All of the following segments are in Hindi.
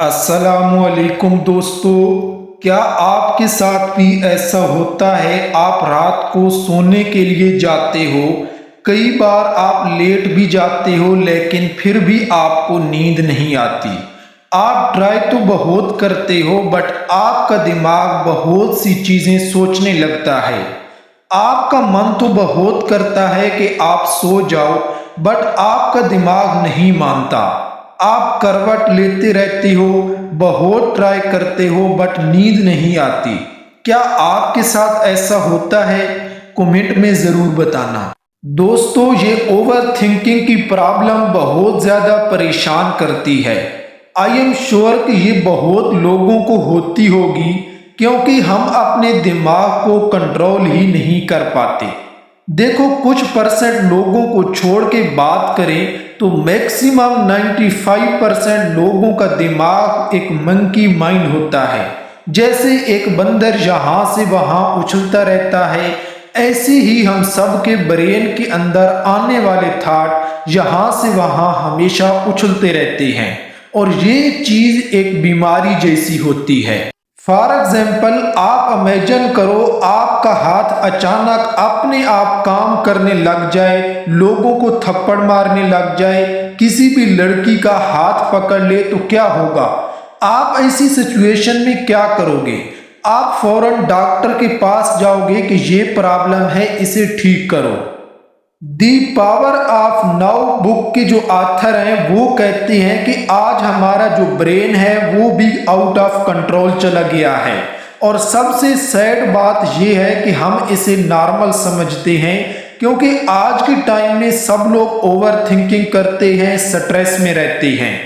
अस्सलामुअलैकुम दोस्तों। क्या आपके साथ भी ऐसा होता है? आप रात को सोने के लिए जाते हो, कई बार आप लेट भी जाते हो लेकिन फिर भी आपको नींद नहीं आती। आप ट्राई तो बहुत करते हो बट आपका दिमाग बहुत सी चीज़ें सोचने लगता है। आपका मन तो बहुत करता है कि आप सो जाओ बट आपका दिमाग नहीं मानता। आप करवट लेते रहते हो, बहुत ट्राई करते हो बट नींद नहीं आती। क्या आपके साथ ऐसा होता है? कमेंट में ज़रूर बताना। दोस्तों, ये ओवर थिंकिंग की प्रॉब्लम बहुत ज़्यादा परेशान करती है। आई एम श्योर कि ये बहुत लोगों को होती होगी क्योंकि हम अपने दिमाग को कंट्रोल ही नहीं कर पाते। देखो, कुछ परसेंट लोगों को छोड़ के बात करें तो मैक्सिमम 95% लोगों का दिमाग एक मंकी माइंड होता है। जैसे एक बंदर यहाँ से वहाँ उछलता रहता है, ऐसे ही हम सब के ब्रेन के अंदर आने वाले थॉट यहाँ से वहाँ हमेशा उछलते रहते हैं और ये चीज एक बीमारी जैसी होती है। फॉर एग्जाम्पल, आप इमेजिन करो आपका हाथ अचानक अपने आप काम करने लग जाए, लोगों को थप्पड़ मारने लग जाए, किसी भी लड़की का हाथ पकड़ ले तो क्या होगा? आप ऐसी सिचुएशन में क्या करोगे? आप फौरन डॉक्टर के पास जाओगे कि ये प्रॉब्लम है, इसे ठीक करो। The power of now book के जो ऑथर हैं वो कहते हैं कि आज हमारा जो ब्रेन है वो भी आउट ऑफ कंट्रोल चला गया है और सबसे सैड बात ये है कि हम इसे नॉर्मल समझते हैं क्योंकि आज के टाइम में सब लोग ओवर थिंकिंग करते हैं, स्ट्रेस में रहते हैं।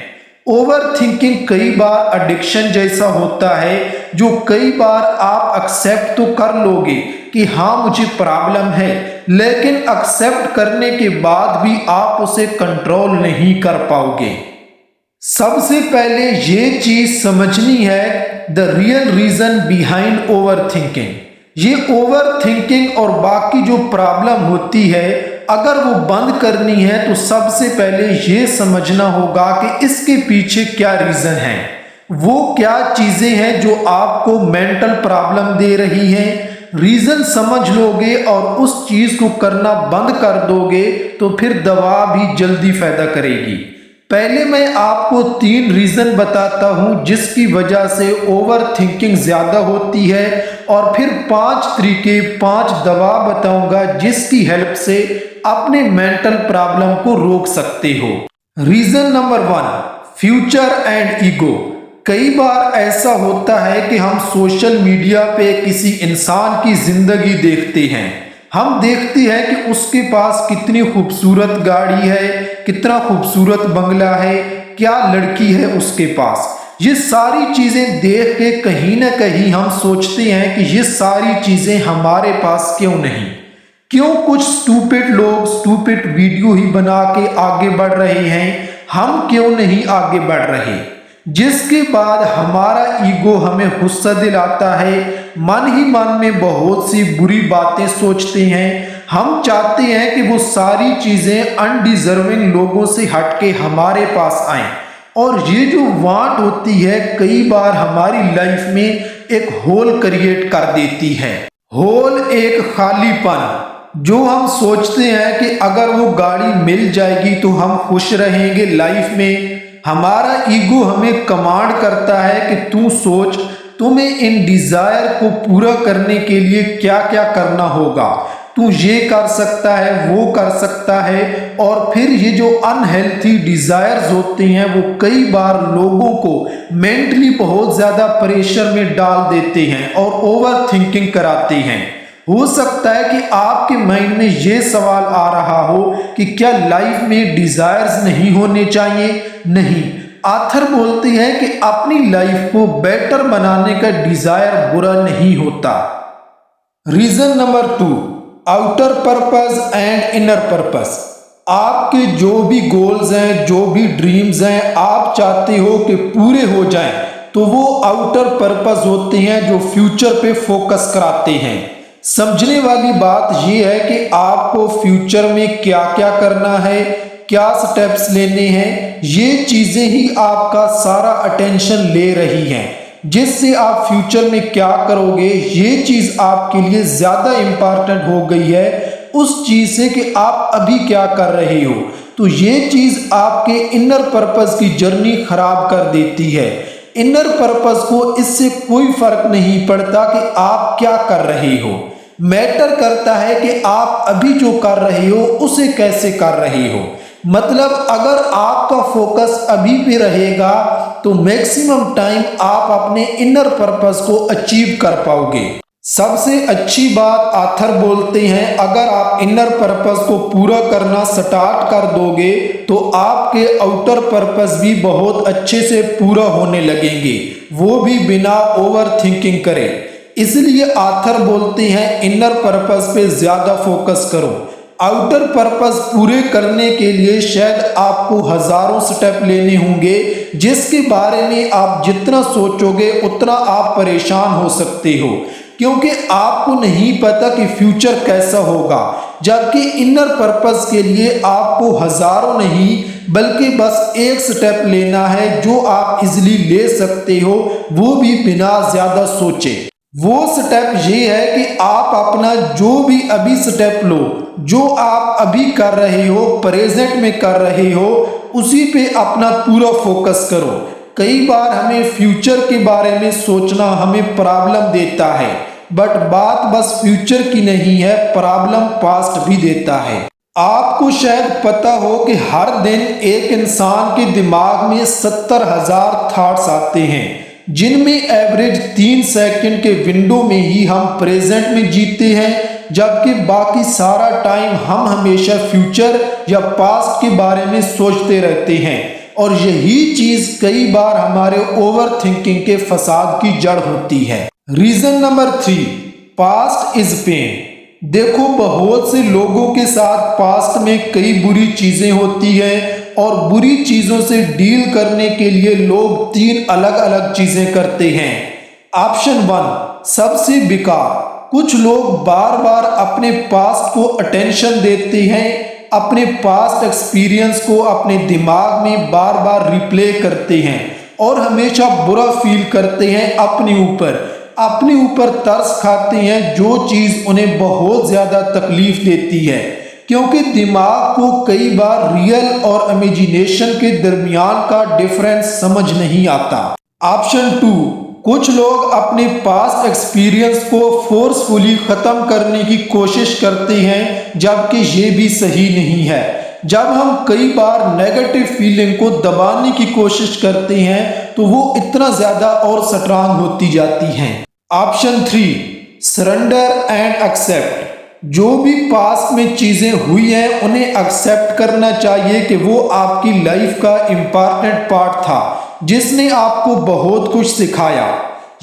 ओवर थिंकिंग कई बार एडिक्शन जैसा होता है जो कई बार आप एक्सेप्ट तो कर लोगे कि हाँ मुझे प्रॉब्लम है, लेकिन एक्सेप्ट करने के बाद भी आप उसे कंट्रोल नहीं कर पाओगे। सबसे पहले ये चीज समझनी है, the real reason behind over thinking. ये ओवर थिंकिंग और बाकी जो प्रॉब्लम होती है, अगर वो बंद करनी है तो सबसे पहले ये समझना होगा कि इसके पीछे क्या रीजन है, वो क्या चीजें हैं जो आपको मेंटल प्रॉब्लम दे रही हैं। रीजन समझ लोगे और उस चीज को करना बंद कर दोगे तो फिर दवा भी जल्दी फायदा करेगी। पहले मैं आपको 3 रीजन बताता हूं जिसकी वजह से ओवर थिंकिंग ज्यादा होती है और फिर 5 तरीके, 5 दवा बताऊंगा जिसकी हेल्प से अपने मेंटल प्रॉब्लम को रोक सकते हो। Reason number 1, future and ego. कई बार ऐसा होता है कि हम सोशल मीडिया पे किसी इंसान की जिंदगी देखते हैं। हम देखते हैं कि उसके पास कितनी खूबसूरत गाड़ी है, कितना खूबसूरत बंगला है, क्या लड़की है उसके पास। ये सारी चीजें देख के कहीं ना कहीं हम सोचते हैं कि ये सारी चीजें हमारे पास क्यों नहीं। क्यों कुछ स्टूपिड लोग स्टूपिड वीडियो ही बना के आगे बढ़ रहे हैं, हम क्यों नहीं आगे बढ़ रहे? जिसके बाद हमारा ईगो हमें गुस्सा दिलाता है, मन ही मन में बहुत सी बुरी बातें सोचते हैं। हम चाहते हैं कि वो सारी चीजें अनडिजर्विंग लोगों से हटके हमारे पास आए और ये जो वांट होती है कई बार हमारी लाइफ में एक होल क्रिएट कर देती है। होल एक खालीपन, जो हम सोचते हैं कि अगर वो गाड़ी मिल जाएगी तो हम खुश रहेंगे लाइफ में। हमारा ईगो हमें कमांड करता है कि तू सोच, तुम्हें इन डिजायर को पूरा करने के लिए क्या क्या करना होगा, तू ये कर सकता है, वो कर सकता है। और फिर ये जो अनहेल्थी डिजायर्स होते हैं वो कई बार लोगों को मेंटली बहुत ज्यादा प्रेशर में डाल देते हैं और ओवर थिंकिंग कराते हैं। हो सकता है कि आपके माइंड में ये सवाल आ रहा हो कि क्या लाइफ में डिजायर्स नहीं होने चाहिए? नहीं, आथर बोलते हैं कि अपनी लाइफ को बेटर बनाने का डिजायर बुरा नहीं होता। Reason number 2, outer purpose and inner purpose. आपके जो भी गोल्स हैं, जो भी ड्रीम्स हैं, आप चाहते हो कि पूरे हो जाएं, तो वो आउटर पर्पस होते हैं जो फ्यूचर पे फोकस कराते हैं। समझने वाली बात यह है कि आपको फ्यूचर में क्या क्या करना है, क्या स्टेप्स लेने हैं, ये चीजें ही आपका सारा अटेंशन ले रही हैं, जिससे आप फ्यूचर में क्या करोगे ये चीज आपके लिए ज्यादा इंपॉर्टेंट हो गई है उस चीज से कि आप अभी क्या कर रहे हो। तो ये चीज आपके इनर पर्पस की जर्नी खराब कर देती है। इनर पर्पस को इससे कोई फर्क नहीं पड़ता कि आप क्या कर रहे हो, मैटर करता है कि आप अभी जो कर रहे हो उसे कैसे कर रहे हो। मतलब अगर आपका फोकस अभी भी रहेगा तो मैक्सिमम टाइम आप अपने इनर पर्पस को अचीव कर पाओगे। सबसे अच्छी बात आथर बोलते हैं, अगर आप इनर पर्पस को पूरा करना स्टार्ट कर दोगे तो आपके आउटर पर्पस भी बहुत अच्छे से पूरा होने लगेंगे, वो भी बिना ओवर थिंकिंग करे। इसलिए आथर बोलते हैं इनर पर्पस पे ज्यादा फोकस करो। आउटर पर्पस पूरे करने के लिए शायद आपको हजारों स्टेप लेने होंगे, जिसके बारे में आप जितना सोचोगे उतना आप परेशान हो सकते हो, क्योंकि आपको नहीं पता कि फ्यूचर कैसा होगा। जबकि इनर पर्पस के लिए आपको हजारों नहीं बल्कि बस एक स्टेप लेना है जो आप इजीली ले सकते हो, वो भी बिना ज्यादा सोचे। वो स्टेप ये है कि आप अपना जो भी अभी स्टेप लो, जो आप अभी कर रहे हो, प्रेजेंट में कर रहे हो, उसी पे अपना पूरा फोकस करो। कई बार हमें फ्यूचर के बारे में सोचना हमें प्रॉब्लम देता है, बट बात बस फ्यूचर की नहीं है, प्रॉब्लम पास्ट भी देता है। आपको शायद पता हो कि हर दिन एक इंसान के दिमाग में 70,000 थॉट्स आते हैं, जिनमें एवरेज 3 सेकंड के विंडो में ही हम प्रेजेंट में जीते हैं, जबकि बाकी सारा टाइम हम हमेशा फ्यूचर या पास्ट के बारे में सोचते रहते हैं। और यही चीज कई बार हमारे ओवर थिंकिंग के फसाद की जड़ होती है। Reason number 3, past is pain. देखो, बहुत से लोगों के साथ पास्ट में कई बुरी चीजें होती हैं और बुरी चीजों से डील करने के लिए लोग 3 अलग अलग चीजें करते हैं। ऑप्शन 1, सबसे बेकार, कुछ लोग बार बार अपने पास्ट को अटेंशन देते हैं, अपने पास्ट एक्सपीरियंस को अपने दिमाग में बार बार रिप्ले करते हैं और हमेशा बुरा फील करते हैं अपने ऊपर तरस खाते हैं, जो चीज उन्हें बहुत ज्यादा तकलीफ देती है, क्योंकि दिमाग को कई बार रियल और इमेजिनेशन के दरमियान का डिफरेंस समझ नहीं आता। ऑप्शन 2, कुछ लोग अपने पास्ट एक्सपीरियंस को फोर्सफुली खत्म करने की कोशिश करते हैं, जबकि ये भी सही नहीं है। जब हम कई बार नेगेटिव फीलिंग को दबाने की कोशिश करते हैं तो वो इतना ज्यादा और स्ट्रांग होती जाती हैं। Option 3, surrender and accept. जो भी पास्ट में चीजें हुई हैं उन्हें एक्सेप्ट करना चाहिए कि वो आपकी लाइफ का इम्पॉर्टेंट पार्ट था, जिसने आपको बहुत कुछ सिखाया।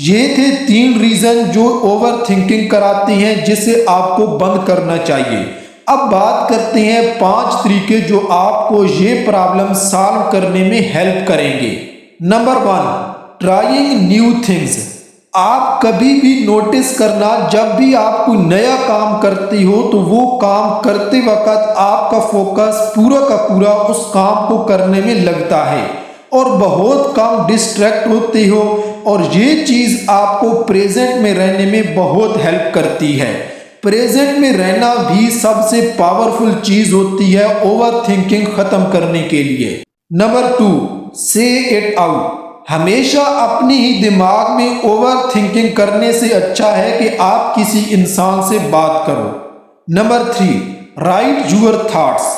ये थे 3 रीजन जो ओवर थिंकिंग कराते हैं, जिसे आपको बंद करना चाहिए। अब बात करते हैं 5 तरीके जो आपको ये प्रॉब्लम सॉल्व करने में हेल्प करेंगे। Number 1, trying new things. आप कभी भी नोटिस करना, जब भी आप कोई नया काम करते हो तो वो काम करते वक्त आपका फोकस पूरा का पूरा उस काम को करने में लगता है और बहुत कम डिस्ट्रैक्ट होते हो, और ये चीज आपको प्रेजेंट में रहने में बहुत हेल्प करती है। प्रेजेंट में रहना भी सबसे पावरफुल चीज होती है ओवर थिंकिंग खत्म करने के लिए। नंबर 2, से इट आउट। हमेशा अपने ही दिमाग में ओवर थिंकिंग करने से अच्छा है कि आप किसी इंसान से बात करो। Number 3, write your thoughts.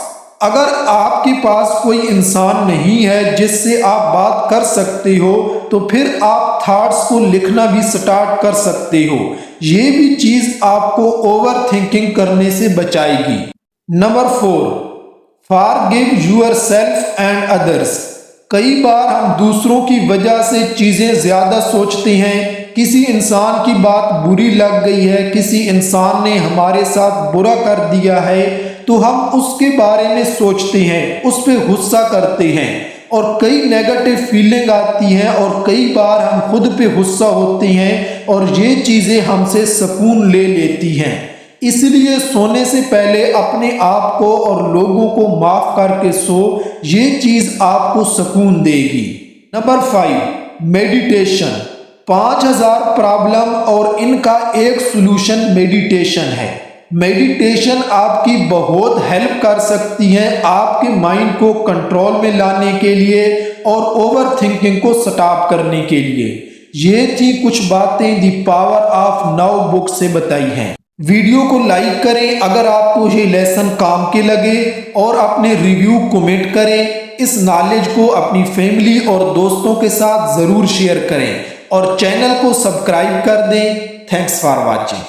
अगर आपके पास कोई इंसान नहीं है जिससे आप बात कर सकते हो तो फिर आप थॉट्स को लिखना भी स्टार्ट कर सकते हो। ये भी चीज आपको ओवर थिंकिंग करने से बचाएगी। Number 4, forgive yourself and others. कई बार हम दूसरों की वजह से चीजें ज्यादा सोचते हैं। किसी इंसान की बात बुरी लग गई है, किसी इंसान ने हमारे साथ बुरा कर दिया है, तो हम उसके बारे में सोचते हैं, उस पर गुस्सा करते हैं और कई नेगेटिव फीलिंग आती हैं और कई बार हम खुद पे गुस्सा होते हैं और ये चीजें हमसे सुकून ले लेती हैं। इसलिए सोने से पहले अपने आप को और लोगों को माफ करके सो, ये चीज आपको सुकून देगी। Number 5, meditation. 5000 प्रॉब्लम और इनका एक सॉल्यूशन मेडिटेशन है। मेडिटेशन आपकी बहुत हेल्प कर सकती है आपके माइंड को कंट्रोल में लाने के लिए और ओवर थिंकिंग को स्टॉप करने के लिए। ये थी कुछ बातें the power of now book से बताई हैं। वीडियो को लाइक करें अगर आपको ये लेसन काम के लगे और अपने रिव्यू कमेंट करें। इस नॉलेज को अपनी फैमिली और दोस्तों के साथ जरूर शेयर करें और चैनल को सब्सक्राइब कर दें। Thanks for watching.